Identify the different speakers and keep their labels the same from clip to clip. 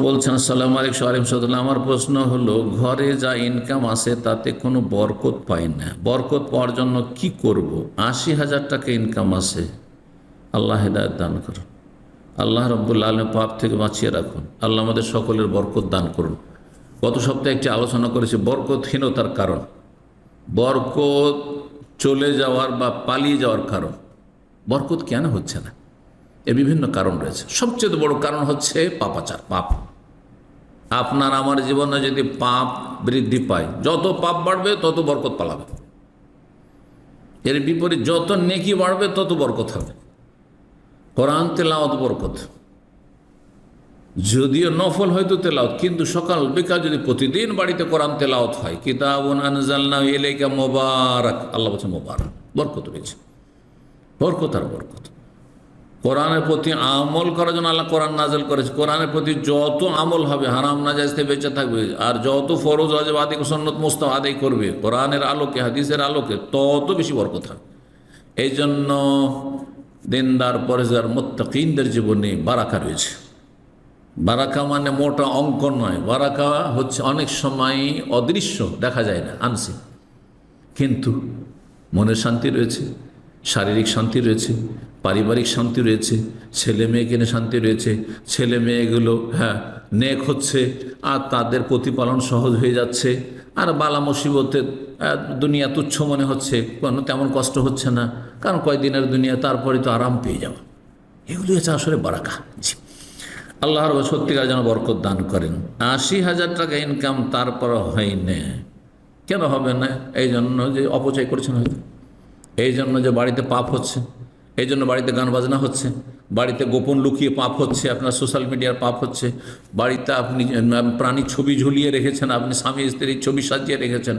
Speaker 1: বলছেন আসসালামু আলাইকুম সালাম, আমার প্রশ্ন হলো ঘরে যা ইনকাম আসে তাতে কোনো বরকত পাই না, বরকত পাওয়ার জন্য কি করব? ৮০,০০০ টাকা ইনকাম আসে, আল্লাহ হেদায়েত দান করুন, আল্লাহ রব্বুল আলামিন পাপ থেকে বাঁচিয়ে রাখুন, আল্লাহ আমাদের সকলের বরকত দান করুন। গত সপ্তাহে একটি আলোচনা করেছি বরকতহীনতার কারণ, বরকত চলে যাওয়ার বা পালিয়ে যাওয়ার কারণ। বরকত কেন হচ্ছে না? এর বিভিন্ন কারণ রয়েছে। সবচেয়ে বড় কারণ হচ্ছে পাপাচার, পাপ। আপনার আমার জীবনে যদি পাপ বৃদ্ধি পায়, যত পাপ বাড়বে তত বরকত পালাবে। এর বিপরীত যত নেকি বাড়বে তত বরকত হবে। কোরআন তেলাওয়াত বরকত, যদিও নফল হয়তো তেলাওয়াত, কিন্তু সকাল বিকাল যদি প্রতিদিন বাড়িতে কোরআন তেলাওয়াত হয়, কিতাবুন আনজালনাহু ইলাইকা মুবারাক, আল্লাহ বলছে মুবারাক, বরকত রয়েছে, বরকত আর বরকত। কোরআনের প্রতি আমল করার জন্য আল্লাহ কোরআন নাযিল করেছে। কোরআনের প্রতি যত আমল হবে, হারাম নাজায়েজ থেকে বেঁচে থাকবে, আর যত ফরজ ওয়াজিব আদায় সুন্নত মুস্তাহাব আদায় করবে কোরআনের আলোকে, হাদিসের আলোকে, তত বেশি বরকত হবে। এই জন্য দিনদার পরেজগার মুত্তাকিনদের জীবনে বারাকা রয়েছে। বারাকা মানে মোটা অঙ্ক নয়, বারাকা হচ্ছে অনেক সময় অদৃশ্য, দেখা যায় না, আনসিন, কিন্তু মনের শান্তি রয়েছে, শারীরিক শান্তি রয়েছে, পারিবারিক শান্তি রয়েছে, ছেলে মেয়েকে নিয়ে শান্তি রয়েছে, ছেলে মেয়েগুলো নেক হচ্ছে আর তাদের প্রতিপালন সহজ হয়ে যাচ্ছে, আর বালা মুসিবতে দুনিয়া তুচ্ছ মনে হচ্ছে, কোনো তেমন কষ্ট হচ্ছে না, কারণ কয়দিনের দুনিয়া, তারপরে তো আরাম পেয়ে যাওয়া। এগুলি হচ্ছে আসলে বারাকা। জি, আল্লাহর সত্যিকার যেন বরকত দান করেন। ৮০,০০০ টাকা ইনকাম তারপর হয় না, কেন হবে না? এই জন্য যে অপচয় করছেন হয়তো, এই জন্য যে বাড়িতে পাপ হচ্ছে, এই জন্য বাড়িতে গান বাজনা হচ্ছে, বাড়িতে গোপন লুকিয়ে পাপ হচ্ছে, আপনার সোশ্যাল মিডিয়ার পাপ হচ্ছে, বাড়িতে আপনি প্রাণীর ছবি ঝুলিয়ে রেখেছেন, আপনি স্বামী স্ত্রীর ছবি সাজিয়ে রেখেছেন,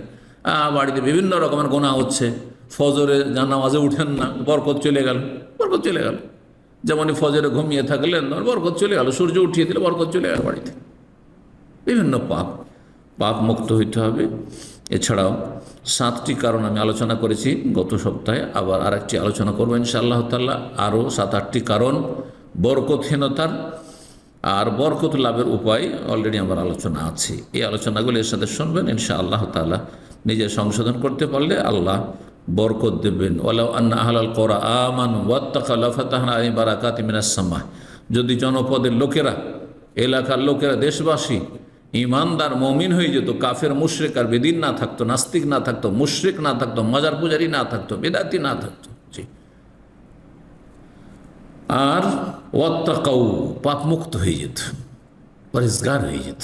Speaker 1: বাড়িতে বিভিন্ন রকমের গোনা হচ্ছে, ফজরে নামাজে উঠেন না, বরকত চলে গেল, বরকত চলে গেল। যেমনই ফজরে ঘুমিয়ে থাকলেন, বরকত চলে গেল, সূর্য উঠিয়ে দিলে বরকত চলে গেল বাড়িতে। বিভিন্ন পাপ, পাপ মুক্ত হইতে হবে। এছাড়াও 7টি কারণ আমি আলোচনা করেছি গত সপ্তাহে, আবার আরেকটি আলোচনা করবো ইনশাআল্লাহ তাআলা। আরও 7-8টি কারণ বরকতহীনতার, আর বরকত লাভের উপায় অলরেডি আমার আলোচনা আছে। এই আলোচনাগুলো এর সাথে শুনবেন ইনশাআল্লাহ তাআলা। নিজে সংশোধন করতে পারলে আল্লাহ বরকত দেবেন। ওয়ালাউ আন্না আহলাল কুরআ আমানু ওয়াত্তাকাউ লাফাতাহনা আলাইহিম বারাকাতিম মিনাস সামা। যদি জনপদের লোকেরা, এলাকার লোকেরা, দেশবাসী ইমানদার মমিন হয়ে যেত, কাফের মুশরিক আর বেদিন না থাকতো, নাস্তিক না থাকতো, মুশরিক না থাকতো, মাজার পূজারি না থাকতো, বেদাতি না থাকতো, জি, আর ওয়াত্তাকাউ, পাপ মুক্ত হয়ে যেত, পরিষ্কার হয়ে যেত,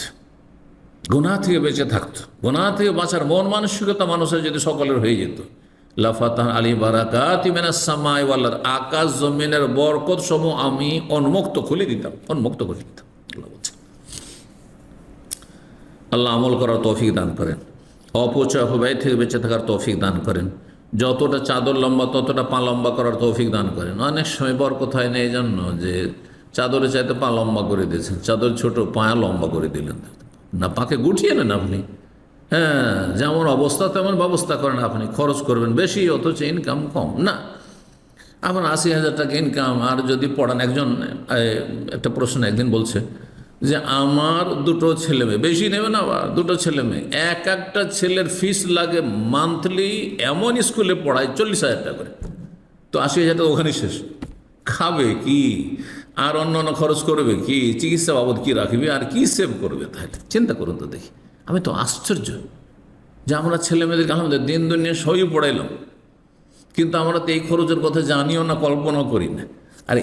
Speaker 1: গুনাহ থেকে বেঁচে থাকতো। গুনাহ থেকে বাঁচার মন মানসিকতা মানুষের যদি সকলের হয়ে যেত, লাফাতাহনা আলাইহিম বারাকাতিম মিনাস সামাই ওয়াল আরদ, আকাশ জমিনের বরকত সমূহ আমি উন্মুক্ত খুলে দিতাম, উন্মুক্ত করে দিতাম। আল্লাহ আমল করার তৌফিক দান করেন, অপচয় অপব্যয় থেকে বেঁচে থাকার তৌফিক দান করেন, যতটা চাদর লম্বা ততটা পা লম্বা করার তৌফিক দান করেন। অনেক সময় বরকত হয় না এই জন্য যে চাদরে চাইতে পা লম্বা করে দিয়েছেন, চাদর ছোট, পায়া লম্বা করে দিলেন না, পাকে গুটিয়ে নেন আপনি। যেমন অবস্থা তেমন ব্যবস্থা করেন আপনি, খরচ করবেন বেশি অথচ ইনকাম কম না। আমার ৮০,০০০ টাকা ইনকাম, আর যদি পড়ান, একজন একটা প্রশ্ন একদিন বলছে যে আমার 2টো ছেলে মেয়ে, বেশি নেবে না, আবার 2টো ছেলে মেয়ে, একটা ছেলের ফিস লাগে মান্থলি, এমন স্কুলে পড়ায় 40,০০০ টাকা করে, তো ৮০,০০০ টাকা ওখানে শেষ। খাবে কি আর অন্য খরচ করবে কি, চিকিৎসা বাবদ কি রাখবে আর কি সেভ করবে? তাহলে চিন্তা করুন তো দেখি। আমি তো আশ্চর্য যে আমরা ছেলে মেয়েদেরকে আলহামদুলিল্লাহ দিন দুনিয়া সবই পড়াইলাম, কিন্তু আমরা তো এই খরচের কথা জানিও না, কল্পনাও করি না। আর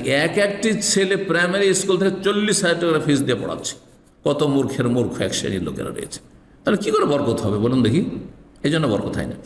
Speaker 1: একটি ছেলে প্রাইমারি স্কুল থেকে 40,০০০ টাকা ফিস দিয়ে পড়াচ্ছে। কত মূর্খের মূর্খ এক শ্রেণীর লোকেরা রয়েছে। তাহলে কী করে বরকত হবে বলুন দেখি? এই জন্য বরকত হয় না।